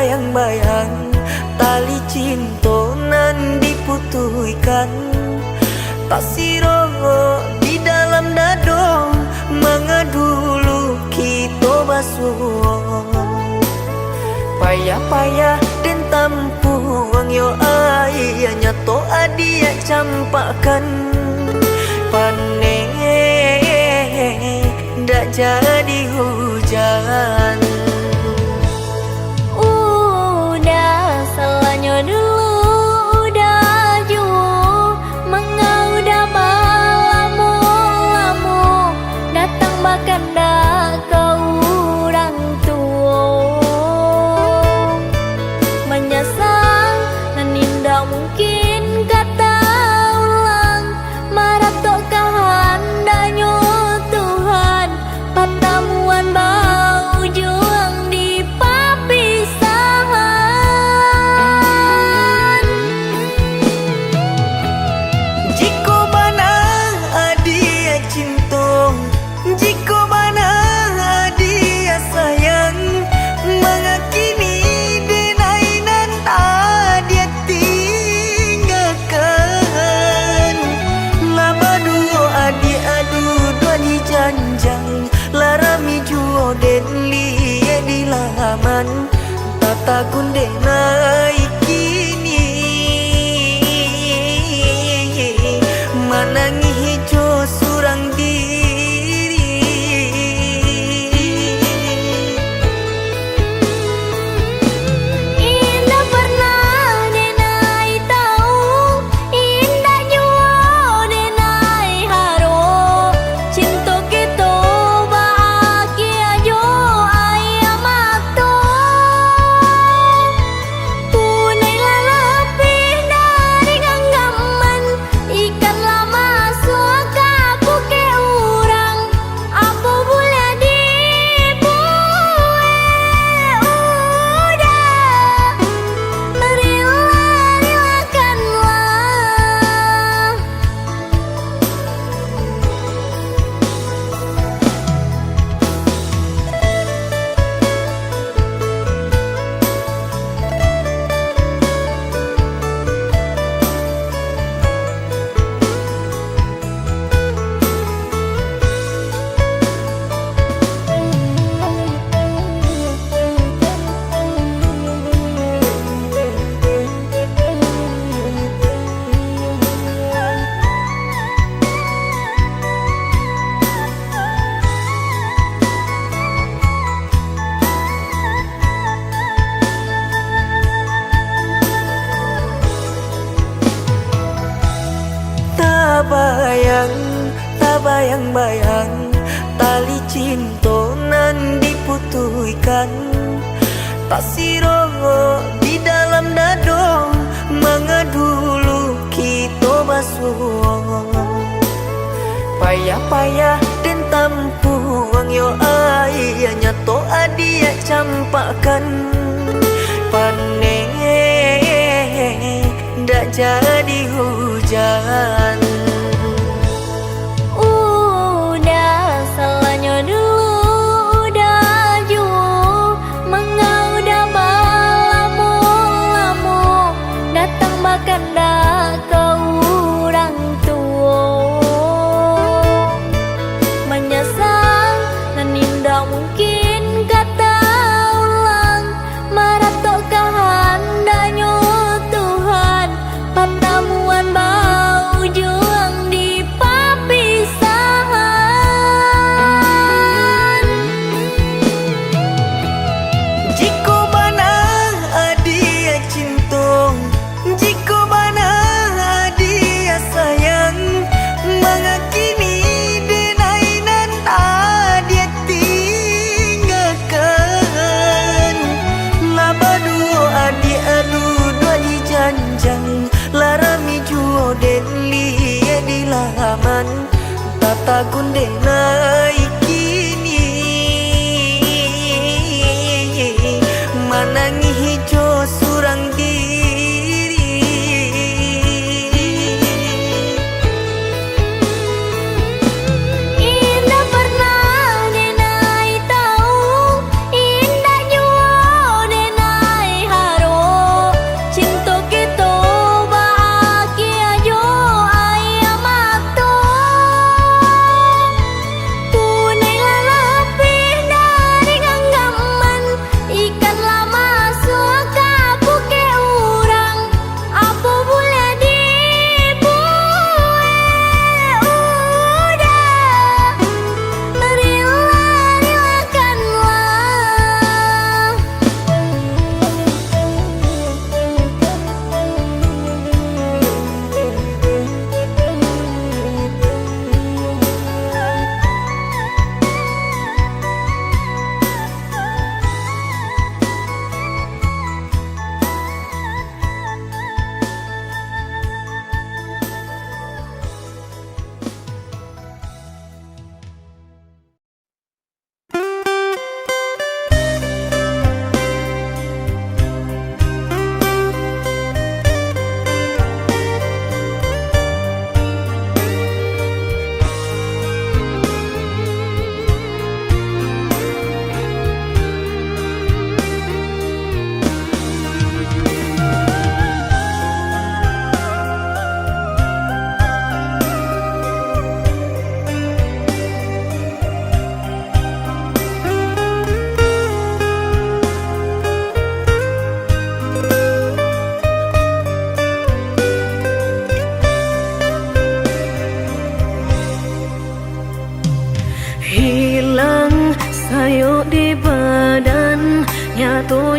bayang-bayang tali cinta nan diputuhkan. Tak siro di dalam dado mengadulu kita basuh. Payah-payah dan tampuang yo ayahnya to adia campakan. Panen ndak jadi hujan. Udah salahnya dulu, udah jauh, mengaudah malamu datang bahkan dah kau orang tua menyesal dan indah mungkin kata ulang marah tok kehendaknya Tuhan pertemuan bau juang di papisahan. Jika bana adia cinta, jika bana adia sayang, mengakini denainan adia tinggalkan. Laba duo adia adu dua di janjang, larami juo den liye di laman, tata kunde naik kini manangi hijau surang diri. Indah pernah denai tahu, indah jua denai haro, cinta kita bahagia jo ayam mato. Punai lebih dari genggaman, ikan lama suaka buke urang, apa boleh dibuat udah relakanlah. Tak bayang-bayang tali cinta nan diputuhkan. Tak siro di dalam dado mengadulu kita basuh. Payah-payah dan tampuang yo ayahnya to adia campakan. Panen ndak jadi hujan. Udah salahnya dulu, udah jauh, mengaudah malamu datang bahkan dah kau orang tua menyesal dan indah mungkin kata ulang marah tok kehendaknya Tuhan pertemuan bau juang di papisahan. Jika bana adia cinta, jika bana adia sayang, mengakini denainan adia tinggalkan. Laba duo adia adu dua di janjang, larami juo den liye di laman, tata kunde naik kini manangi hijau surang diri. Indah pernah denai tahu, indah jua denai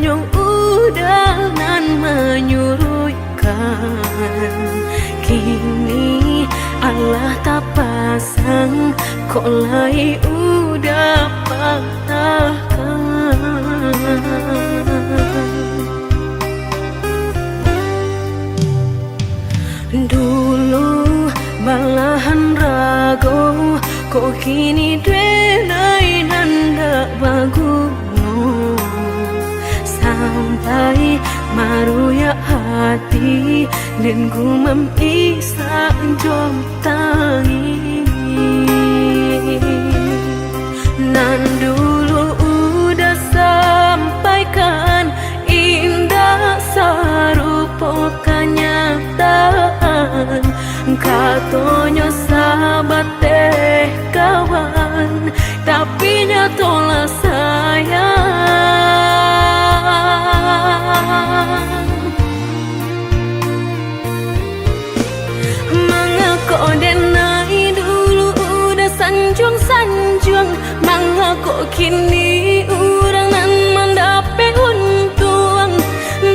tonyong udah nan menyuruhkan. Kini Allah tak pasang, kok lai udah patahkan. Dulu malahan rago, kok kini dwenai nanda baguno. Sampai maruya hati dan gumam isak jom tangi. Nan dulu udah sampaikan indah sarupo kenyataan. Katonyo sahabat teh kawan, tapi nyatolah sayang. Mangako denai dulu udah sanjung-sanjung, mangako kini urang nan mandape untung.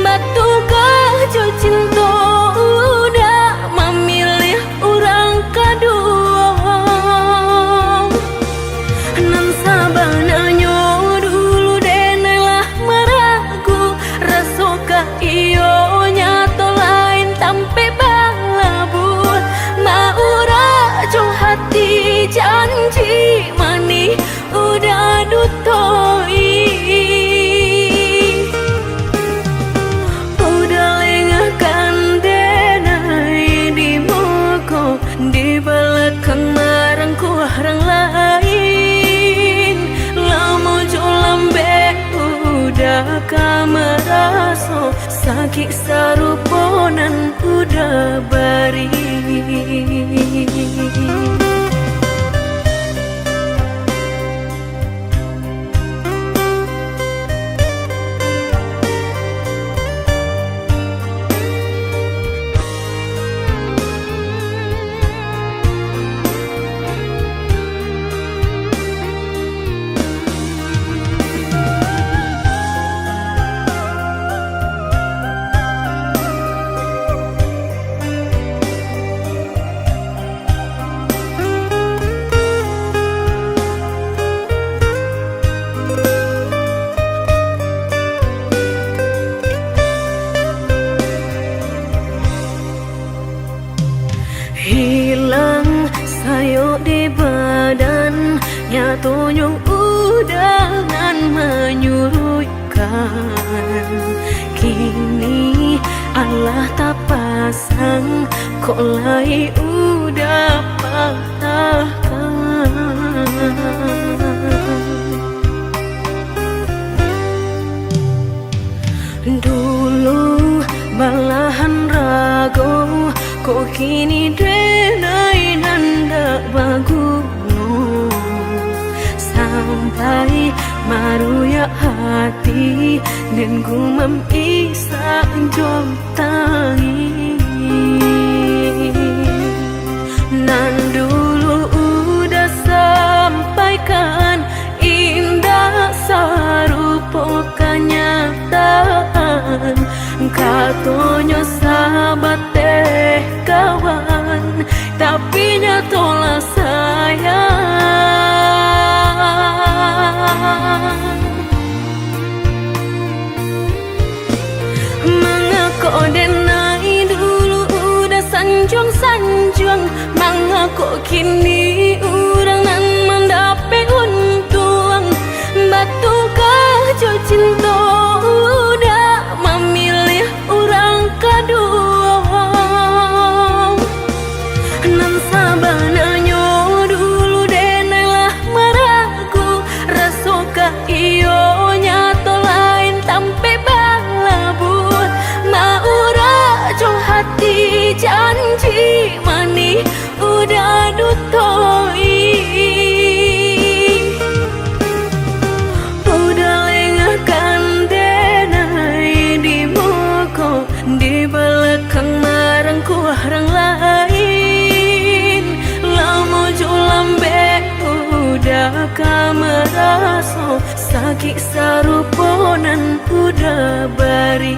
Batu kajo cinta udah memilih urang kedua. Nan sabananya dulu denailah meragu, rasoka iyo nyato lain tampe balabu. Maura jo hati janji mani udah dutoi. Udah lengahkan denai di muka, di belakang marangku orang lain. Lama jo lambe udah kameraso, sakit saruponan udah bari. Hilang sayo di badan, nyatonyong udah nan menyuruhkan. Kini Allah tak pasang, kok lai udah patahkan. Dulu malahan rago, kok kini denai nanda baguno. Sampai maruya hati dan gumam isak jom tangi. Nan dulu udah sampaikan indah sarupo kenyataan. Katonyo sahabat teh kawan, tapi nyatolah sayang. Mangako denai dulu udah sanjung-sanjung, mangako kini urang nan mandape untung. Batu kajo cinta udah memilih urang kedua. Nan sabananya dulu denailah meragu, rasoka iyo nyato lain tampe balabu. Maura jo hati janji mani udah dutoi. Udah lengahkan denai di muka, di belakang marangku orang lain. Lama jo lambe udah kameraso, sakit saruponan udah udah bari.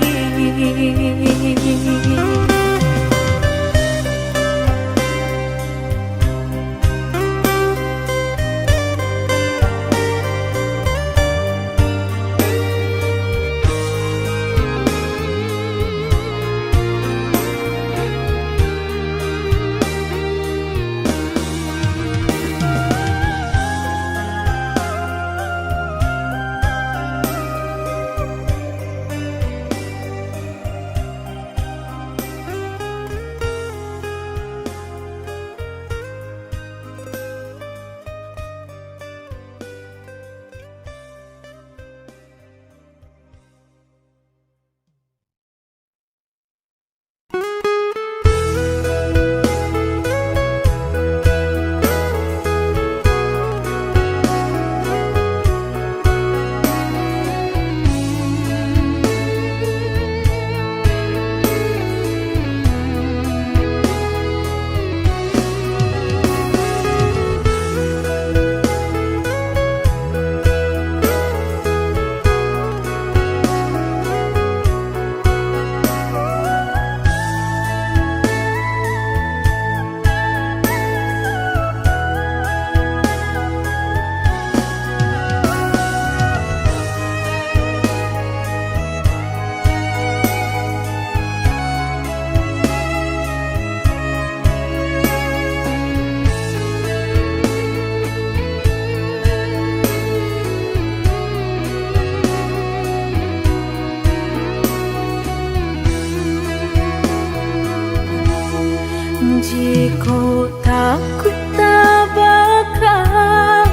Jika takut tak bakal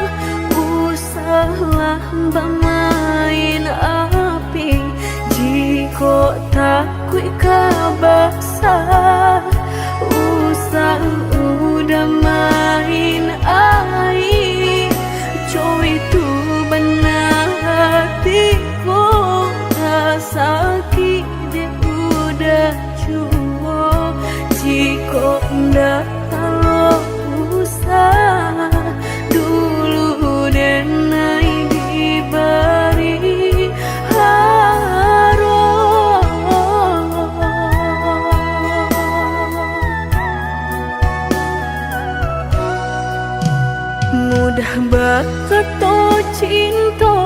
usahlah bermain api. Jika takut kabasah usah udah main air. Coy itu benar hatiku tak sakit dia udah cuo. Jika ndak kalau usah dulu dan naik diberi harum. Mudah bakal cinta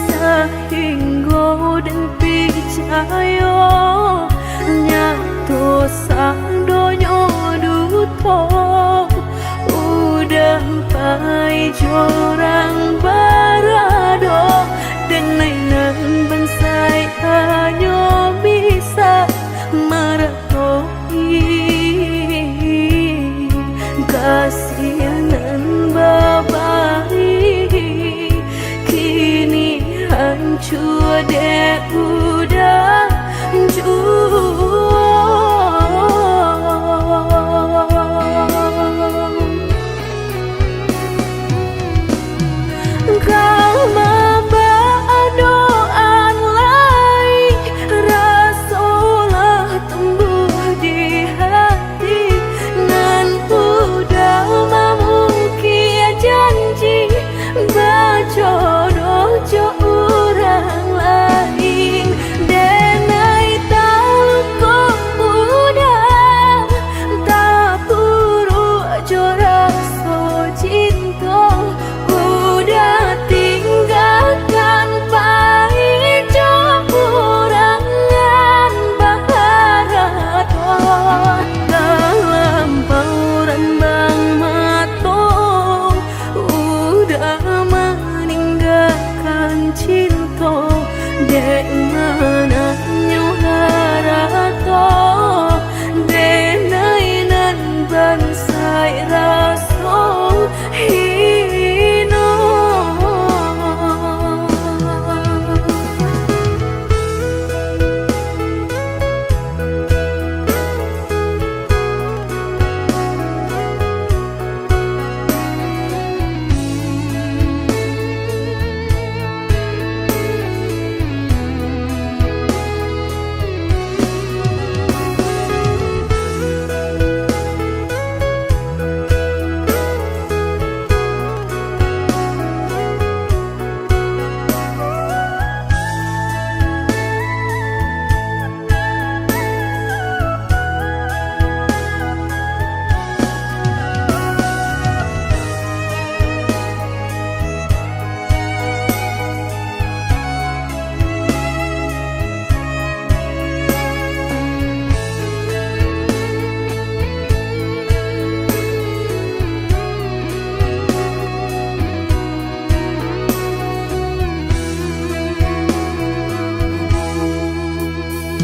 sehingga dan percaya nyatu sang donyo duto udah pai jorang barado dan nainan bensai hanya bisa meratoi kasihanan babai kini hancur deh udah kau membawa doa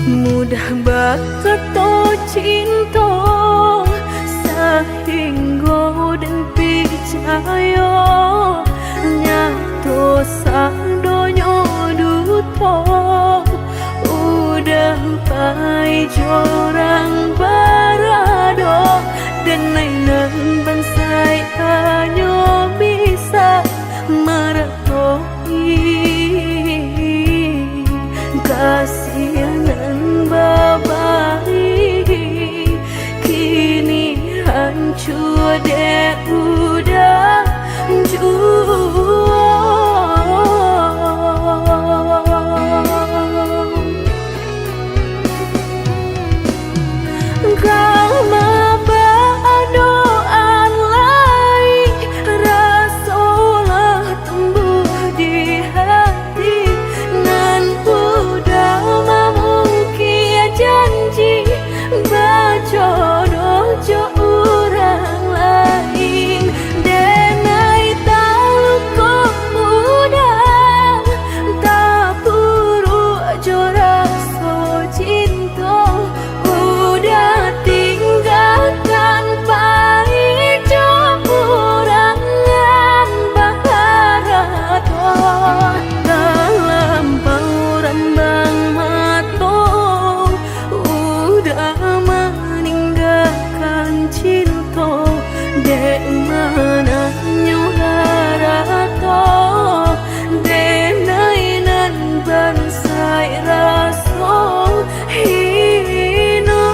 mudah bakato cinta sehingga dan percaya nyato sang donyo duto udah pai jorang barado dan nainan bansai hanya bisa meretoi kasihanan babai kini hancur deh udah Kama doan lai rasolah tumbuh di hati nan udah mungkin janji bajodoh jo orang lain denai tahu kok udah tak buru jo raso cinta udah tinggalkan pahit jo kurangan baharato dalam pauran bang mato udah meninggalkan cinta dek mana nyuharato denai nan bansai raso hino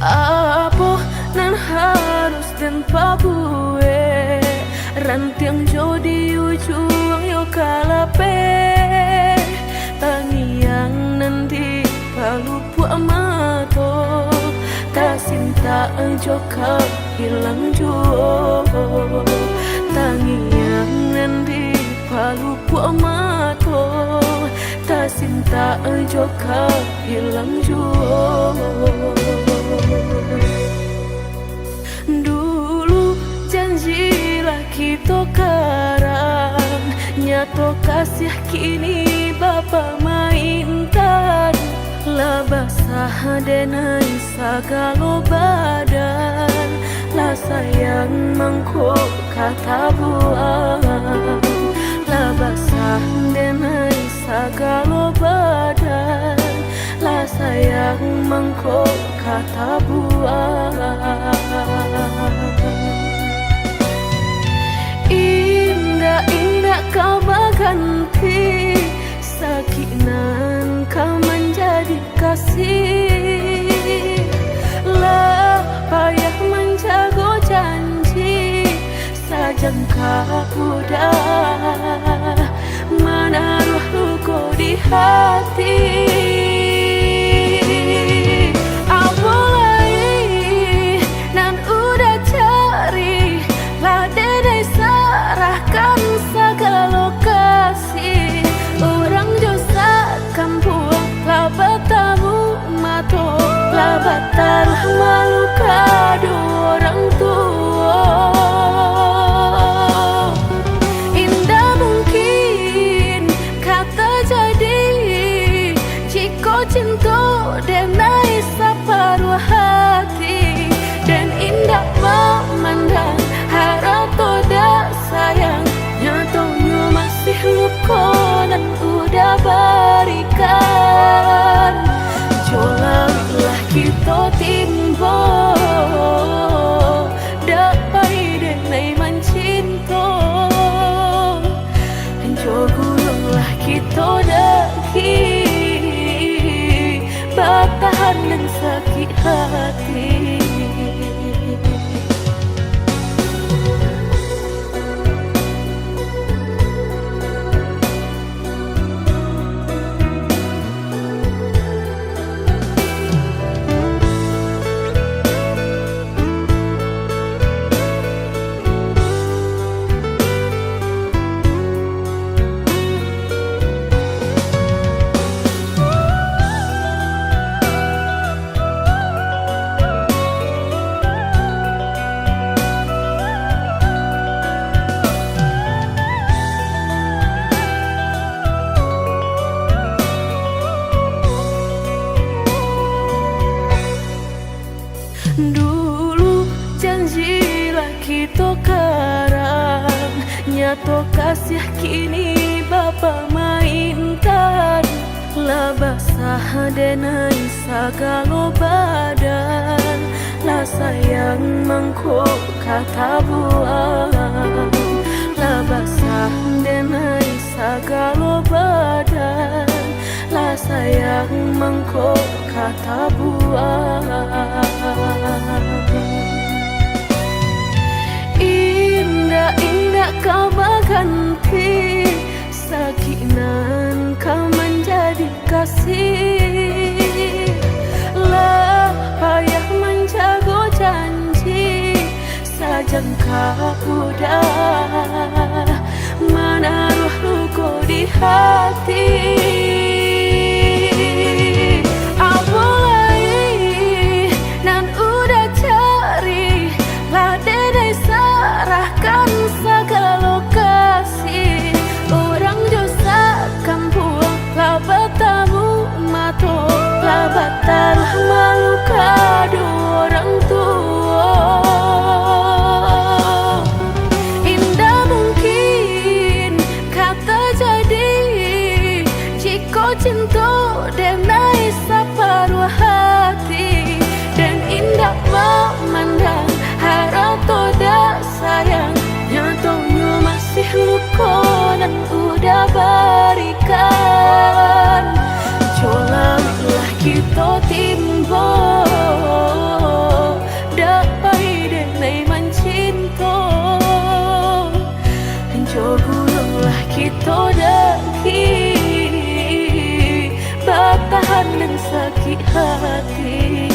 apa nan harus dan pabue rantiang jo di ujung yo kalape tangiang nanti palupu amato tak sinta jo hilang jo tangiang nanti palupu amato tak sinta jo hilang jo dulu janjilah kita karang nyato kasih kini bapa mainkan lah basah denai sagalo badan lah sayang mangkok kata buang lah basah denai sagalo badan lah sayang mangkok kata buang indah-indah kau berganti sakinan kau menjadi kasih lah payah menjaga janji sajangka udah hati. Apalagi nan udah cari lah dedai serahkan segala lokasi. Orang josa kampung lah bertamu mato lah bataruh malu kado orang tua. Indah mungkin kata jadi jika cinta denai separuh hati. Dan indah memandang harap toda sayang nyatanya masih luka dan udah berikan. Cobalah kita timbo dapat denai mencinta. Dan cobalah kita daki bertahan dan sakit hati. Dulu janjilah kita karang nyato kasih kini bapa mainkan. Lah basah denai segala badan lah sayang mangkok kata buang. Lah basah denai segala badan lah sayang mangkok kata buang. Indah-indah kau berganti sakinan kau menjadi kasih. Lah payah menjaga janji sajangka udah menaruh luka di hati. Apalagi nan udah cari lah dedai serahkan segala lokasi. Orang josa kampung lah bertamu mato lah bataruh malu kado orang tua. Indah mungkin kata jadi jika cinta denai separuh hati. Dan indah memandang harap toda sayang nyatanya masih luka dan udah berikan. Cobalah kita timbo dapat denai mencinta. Dan cobalah kita daki bertahan dan sakit hati.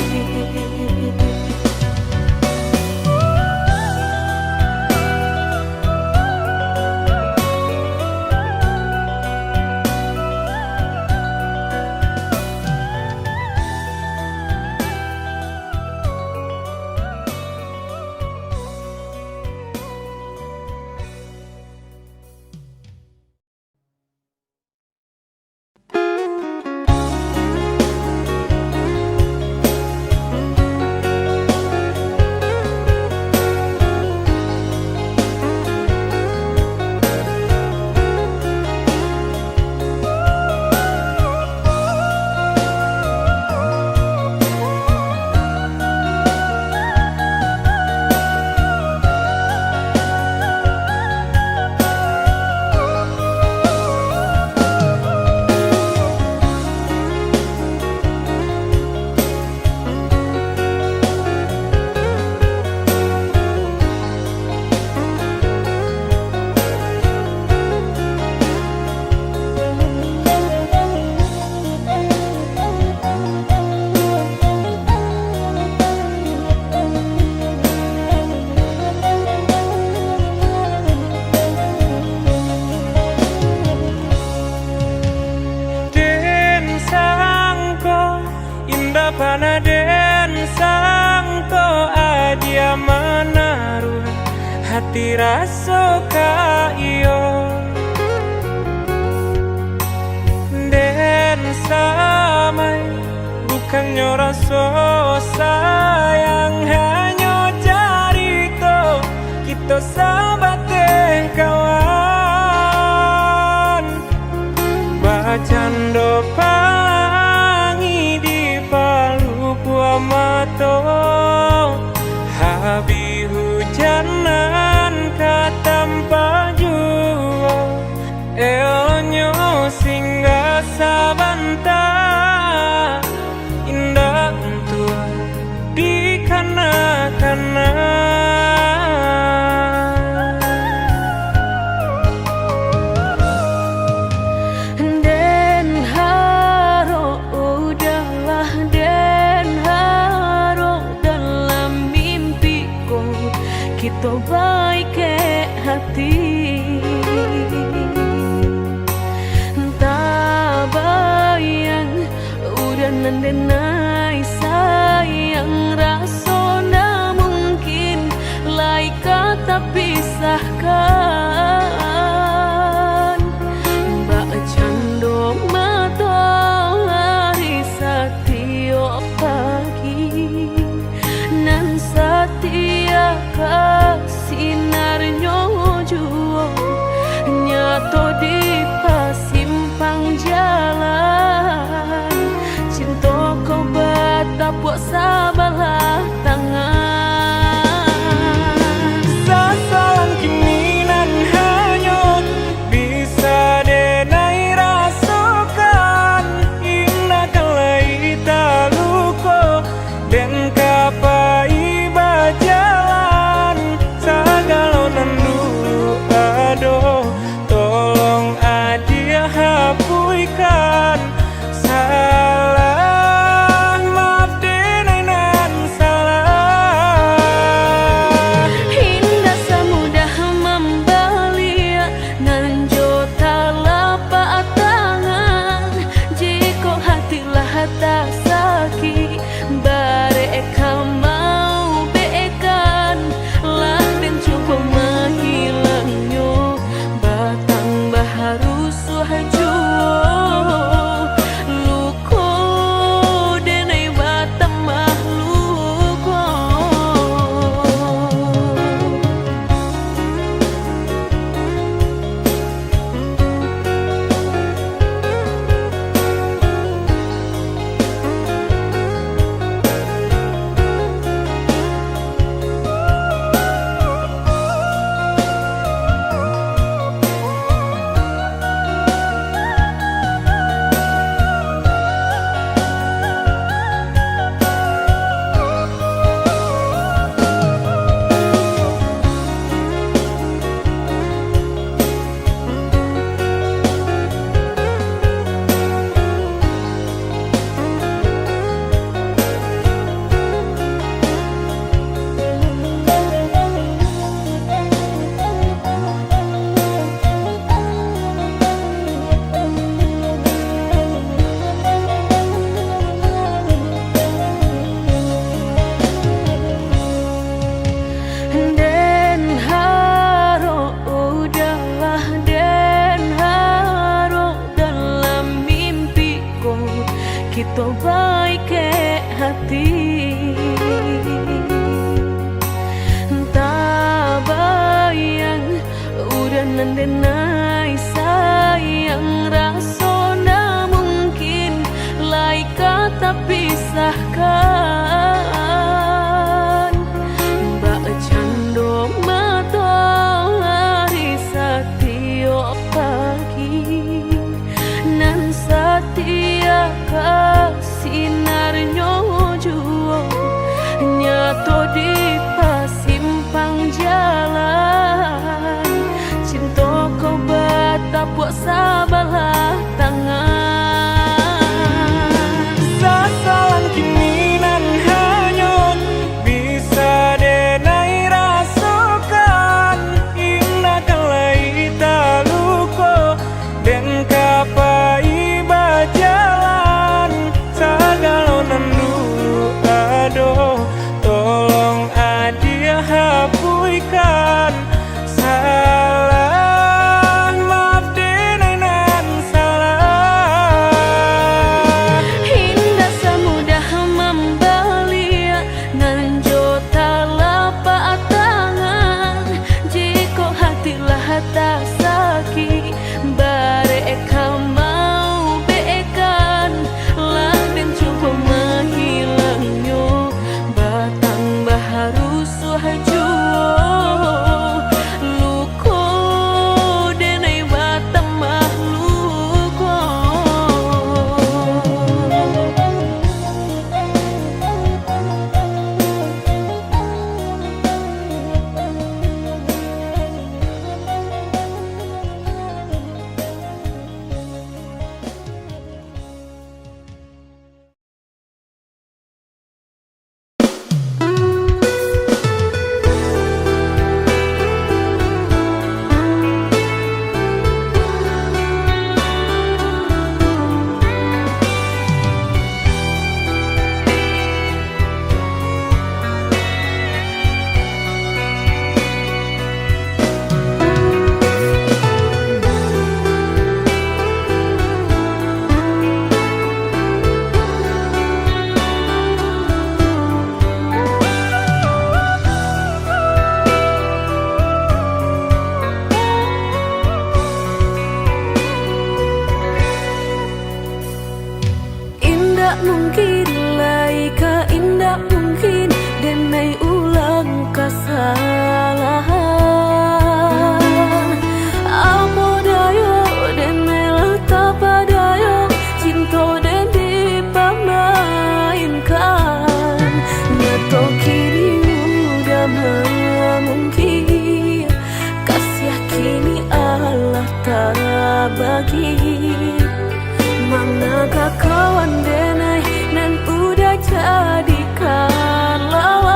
dirasoka iyo den samai bukannya rasa sayang hanya carito kita sahabat kawan bacando pangi di palu puamato habi hujanan katampa juo elonyo singgah sabanta indah tua di kana-kana Den haro udahlah den haro dalam mimpiku kita baik hati tak bayang udah nandenai sayang rasona mungkin lai kata pisahkan mbak cando matahari setiap pagi nan setia sinarnya juo nyato di pasimpang jalan cinta kau batapuk sabalah tangan sasalan kininan hanyut bisa denai rasakan indah kalai taluko dan kapai bajalan sagalonan dulu aduh tolong adia hapuikan salah maaf denai nan salah Indah semudah membelia nan jota lapak tangan jika hatilah tak sakit bareka mau bekan lah dan coba menghilangnya batang baharu suhajuo luko denai batang mahluko Den haro udahlah den haro dalam mimpiku kita baik hati tak bayang udah nandenai sayang rasona mungkin lai kata pisahkan mbak cando matahari setiap pagi nan setia sinarnya juo nyato di pasimpang jalan cinta kau batapuk sabalah tangan sasalan kininan hanyut bisa denai rasakan indah kalai taluko dan kapai bajalan sagalonan dulu aduh tolong adia hapuikan indak mungkin lai ka indak mungkin denai ulang kesalahan. Amo dayo denai lata padayo cinta den dipamainkan. Nyato kini udah mungkin kasih kini Allah tak bagi. Manakah kawan denai nan udah jadikan lawan.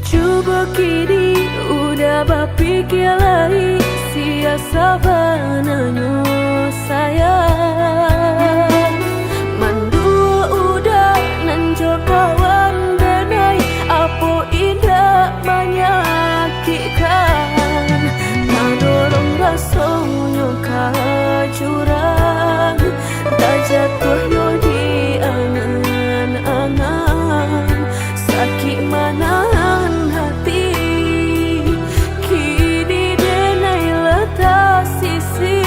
Coba kini udah berpikir lagi siasa bananyo sayang. Mandua udah nanjo kawan denai apo indah menyakitkan. Dorong rasonyo ka jurang tak jatuh yo di angan-angan. Sakit manahan hati kini denai letak sisi.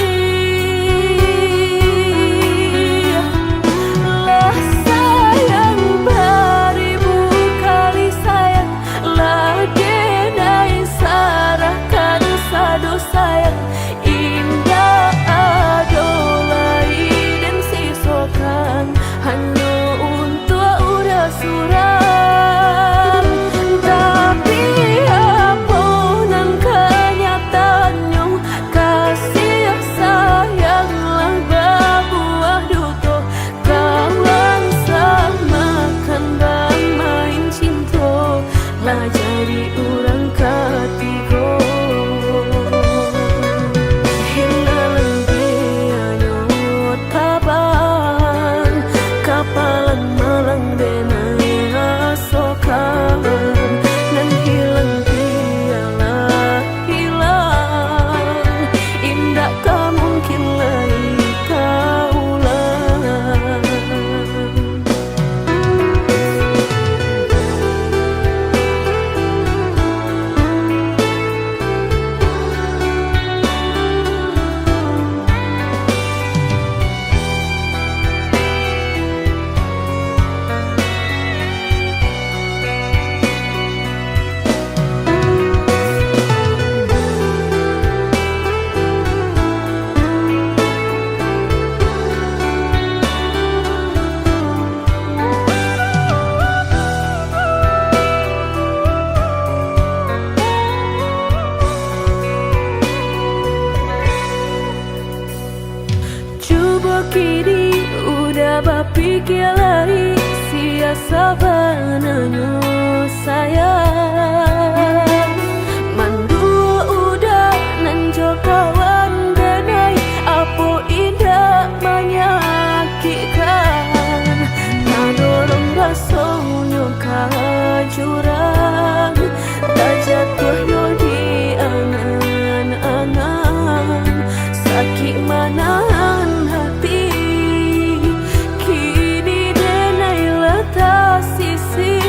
Lah sayang beribu kali sayang, lah denai sarahkan sadu sayang. Indah adolai dan sisokan hanya untuk udah suram. Tapi apa nan kenyataannya kasih sayanglah berbuah duto. Kawan samakan bang main cinta lah jadi orang ketiga. Kapalan malang denai asokan nan hilang tialah hilang. Indah tak mungkin lagi kaulang. Coba kini udah berpikir lagi siasa bananyo sayang. Mandua udah nanjo kawan denai apo indah menyakitkan. Nadorong rasonyo ka jurang tak jatuh yo di angan-angan. Sakit manahan hati kini denai letak sisi.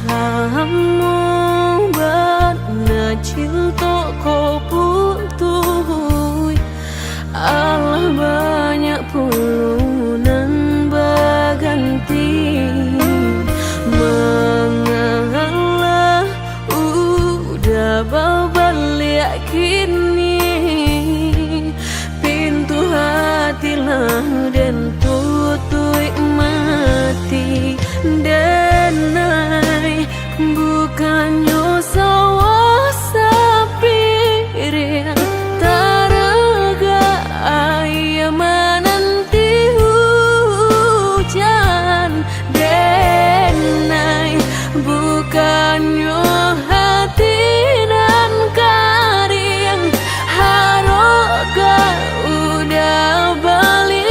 lamo bana cinta ko putuh Allah banyak pulunan baganti mengalah udah babalik kini pintu hatilah dan tutui mati denai bukannya sawah sapir taraga ayam menanti hujan denai bukannya hati dan karing haroga udah balik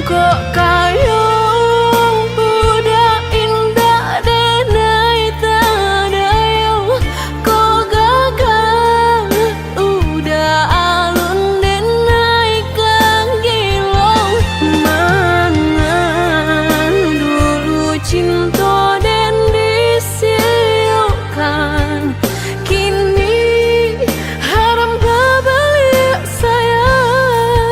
kok kayo udah indah denai tadayo kok gagal udah alun denai kang gilong mangan dulu cinta dan disiukan kini haram babalik sayang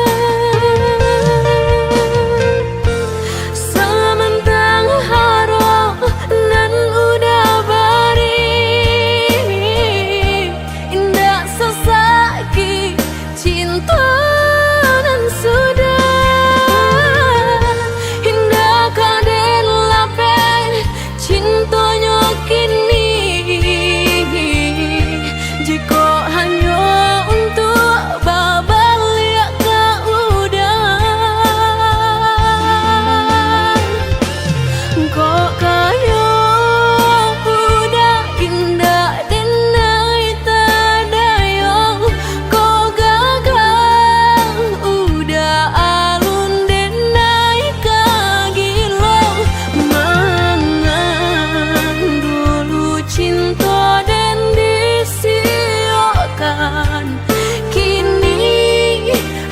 kini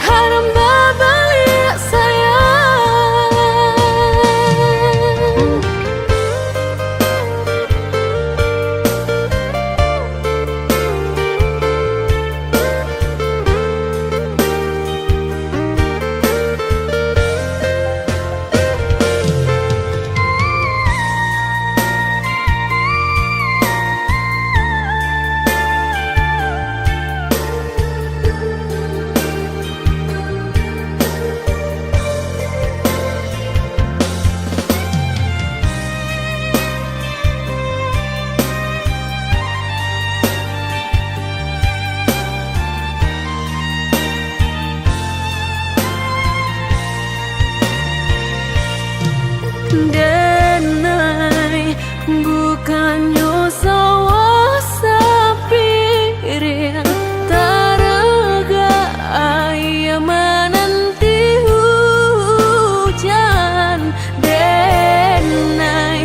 haram babalik sayang denai bukannya sawah sapir taraga ayam menanti hujan denai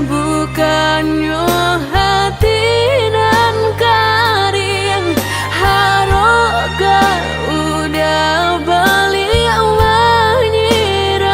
bukannya hati dan karing haroga udah balik menyerah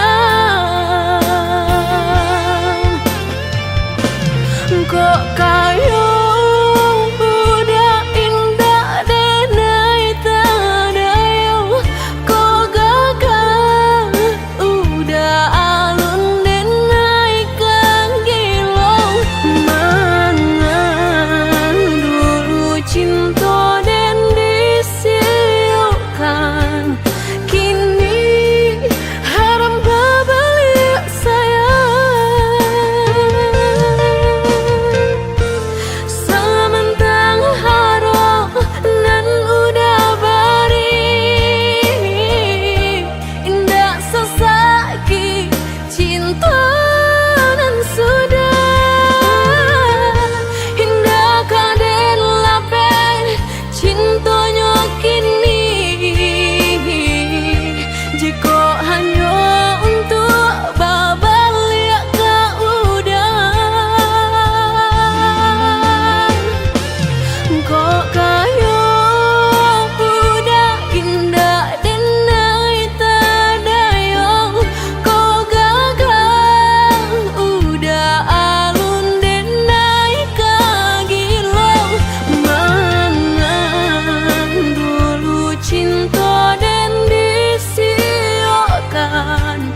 rasakan.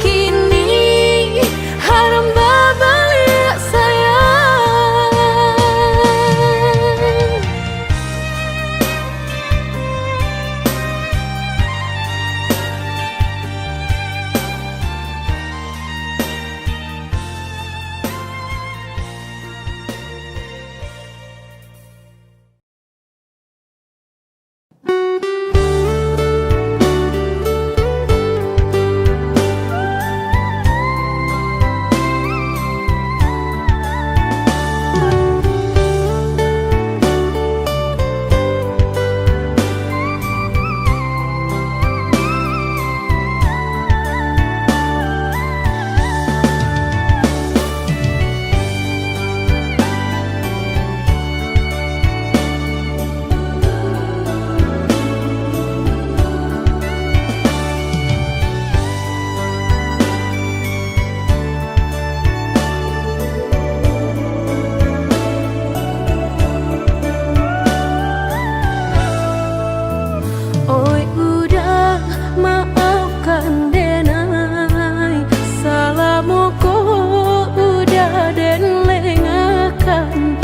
Kini haram balik sayang. Oi udah maafkan denai, salamuku udah den lengakan,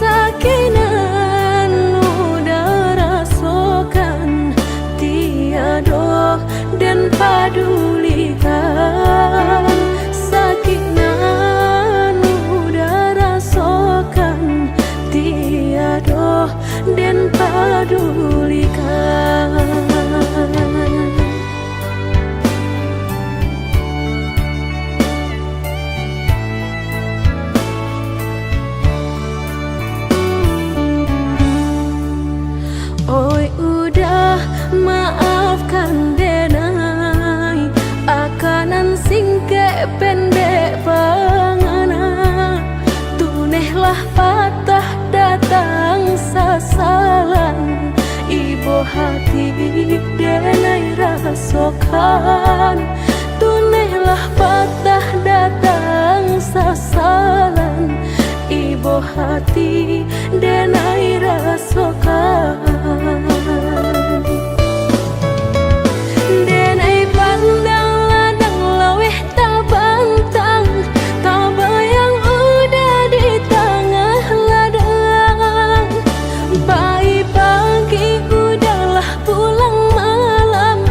sakinan udah rasakan, tiada dan padulikan, sakinan udah rasakan, tiada dan padulikan. Oi udah maafkan denai, akanan singke pendek pangana, tunehlah patah datang sasalan, ibu hati denai rasakan, tunehlah patah datang sasalan, ibu hati denai rasakan. Denai pandang ladang laweh tak bantang, tak bayang udah di tengah ladang, pagi udahlah pulang malam,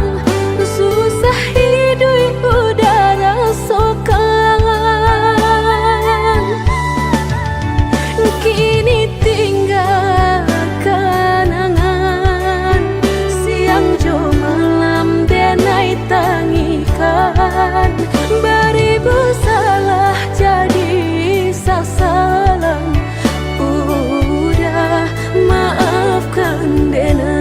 susah hidup udah rasakan. Kini tinggal kenangan, siang jo malam denai tangikan, beribu salah jadi sasalan, udah maafkan denai.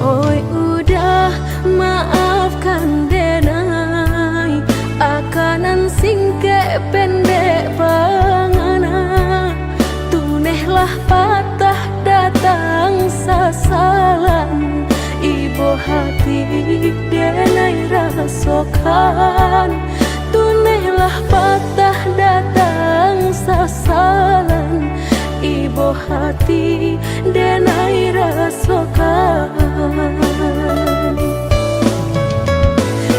Oi udah maafkan denai, akanan singke pendek pangana, tunehlah patah datang sasalan, ibu hati denai rasakan, tunehlah patah datang sasalan, ibu hati denai rasakan.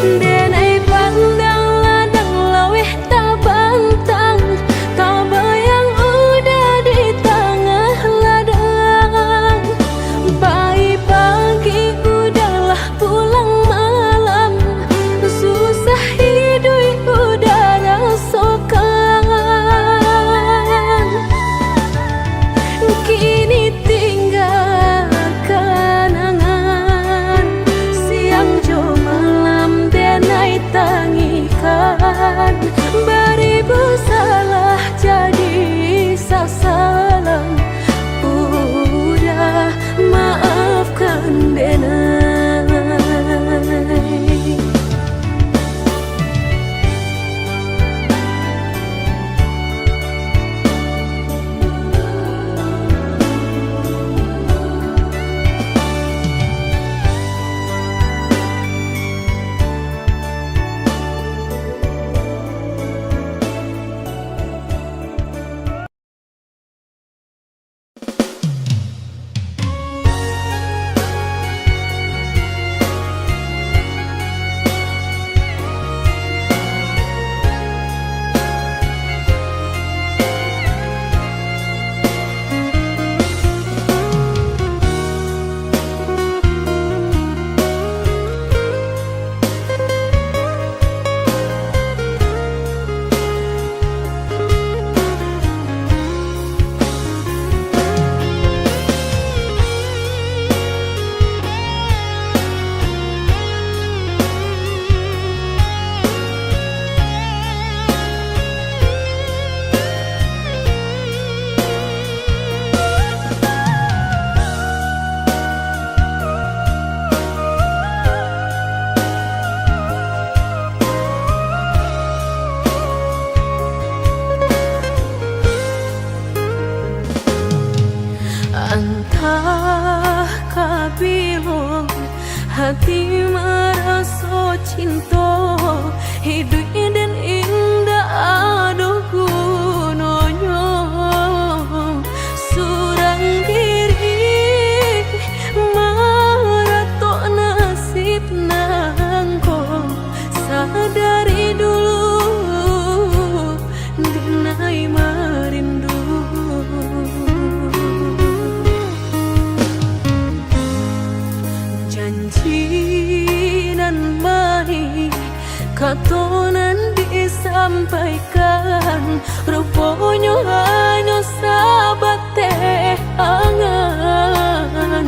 Denai pandang ladang laweh tak bantang, tak bayang udah di tengah ladang, pagi udahlah pulang malam, susah hidup udah rasakan. Kini tinggal kenangan, hati merasa cinta hidup dan indah aduh gunanya surang diri maratok nasib nangko sadari dulu dinai merindu janji nan baik katonan disampaikan rupanya hanya sahabat teh angan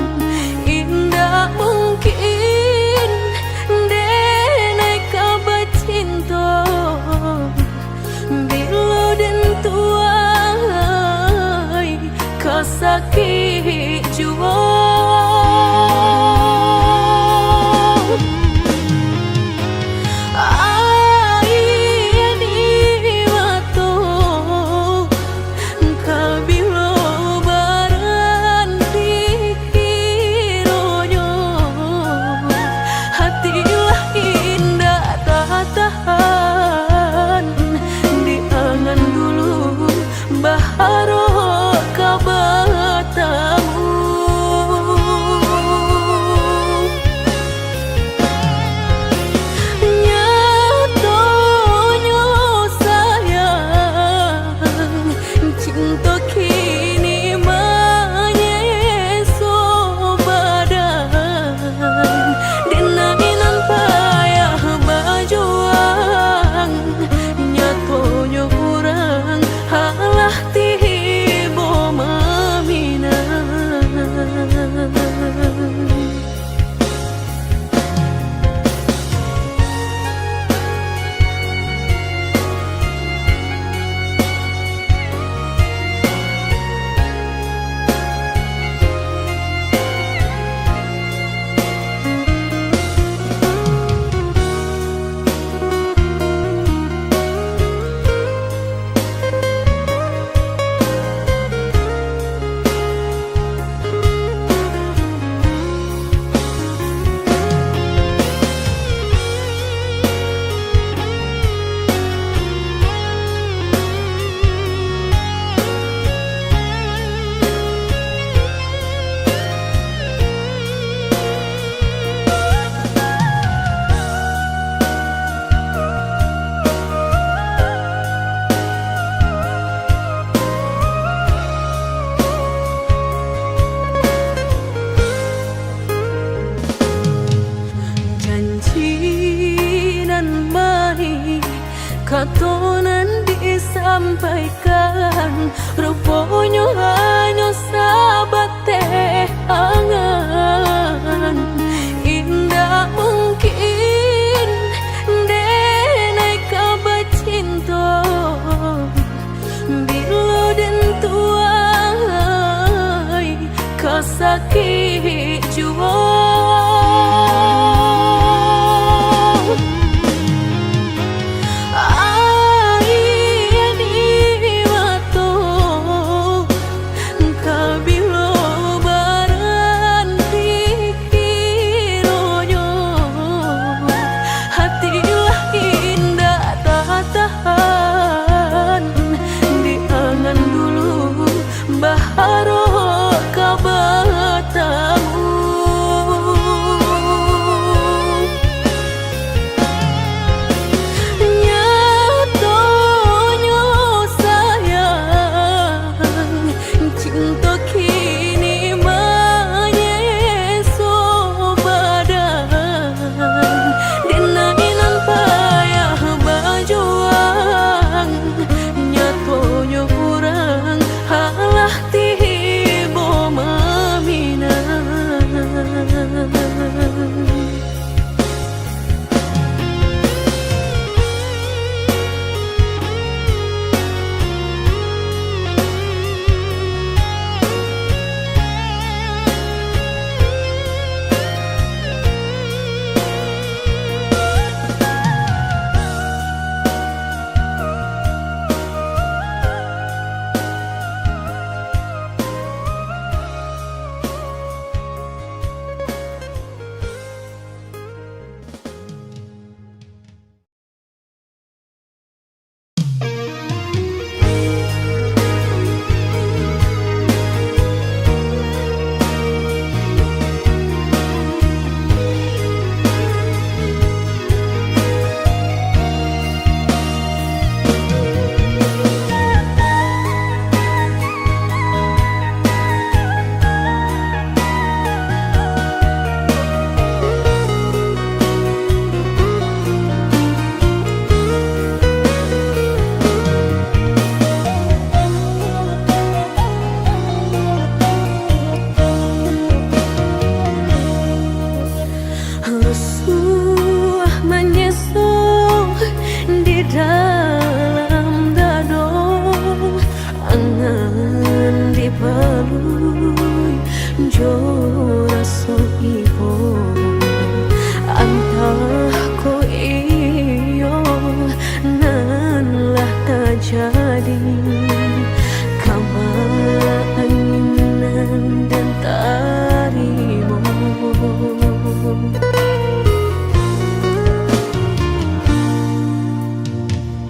indah mungkin denai kabar cinta bila den tuai kasakit jua katonan disampaikan rupanya hanya sahabat teh angan indah mungkin denai kabar cinta bila den tuai kasakit jua kabilo baranti Resuh menyesal di dalam dado, angan dipelui jo raso ibo, antah ko iyo nan lah tak jadi, kamala anginan dan tarimo.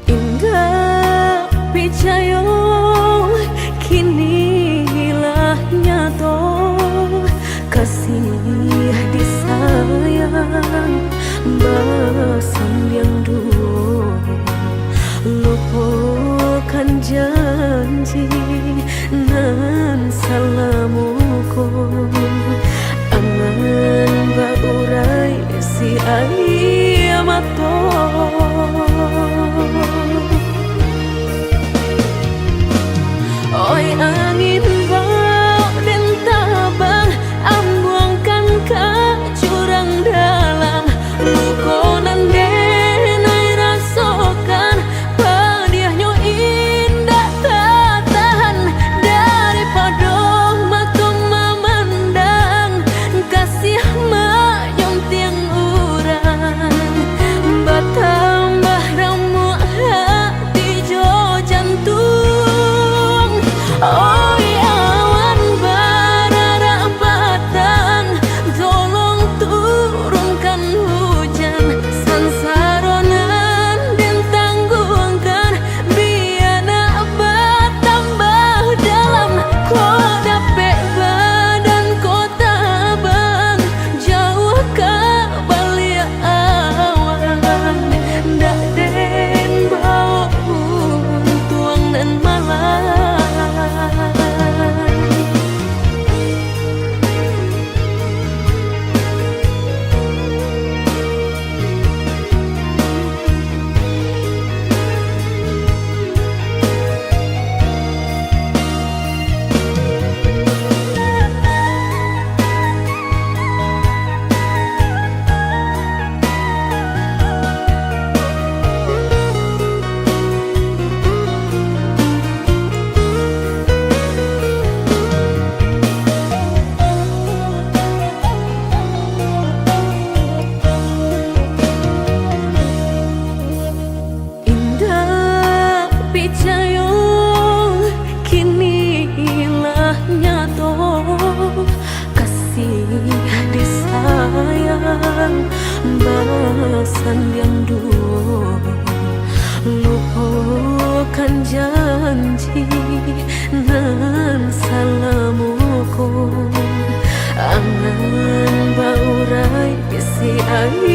Indah picayo kini hilah nyato, kasih disayang basan yang dulu, lupakan janji nan salamuku, angan baurai si ayamato. Oi angin bau dan tabang, ambuangkan ke jurang dalam, lukonan denai rasakan, padiahnya indah tak tahan, daripada makum memandang kasih mayong tiang urang, batambah ramu hati jo jantung. Oi awan barara batang, tolong turunkan hujan, sansaronan dan tanggungkan, biana bertambah dalam, ko dapet badan kota bang, jauh ke balik awan, dak den bau tuang dan malam. Indah picayo kini hilah nyato, kasih disayang basan yang dulu, lupakan janji nan salamuku, angan baurai si air